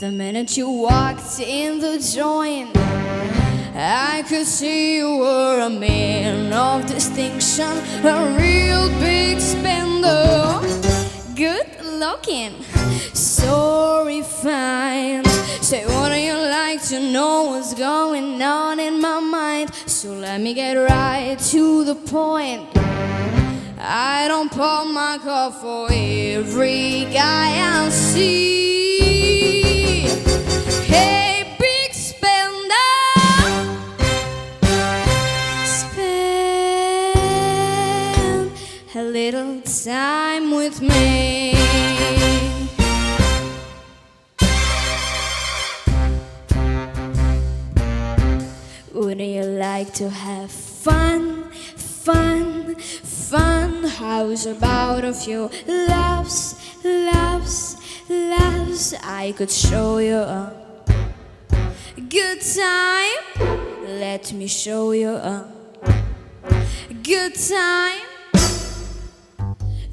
The minute you walked in the joint, I could see you were a man of distinction, a real big spender. Good looking, so refined. Say, would you like to know what's going on in my mind? So let me get right to the point. I don't pour my cup for every guy I see. Hey, big spender, spend a little time with me. Would you like to have fun, fun, fun? How's about a few loves, loves, loves? I could show you a good time. Let me show you a good time.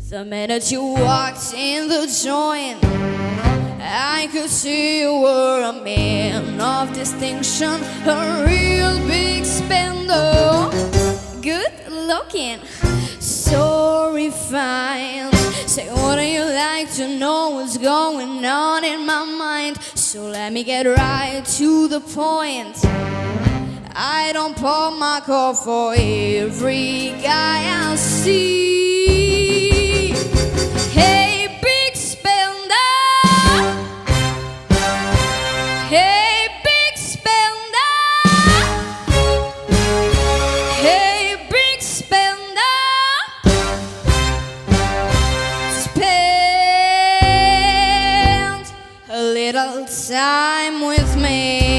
The minute you walked in the joint, I could see you were a man of distinction, a real big spender. Good looking, so refined. Say, would you like to know what's going on in my mind? So let me get right to the point. I don't pour my cup for every guy I see. Hey, big spender. Hey, big spender. Hey, big spender. Spend a little time with me.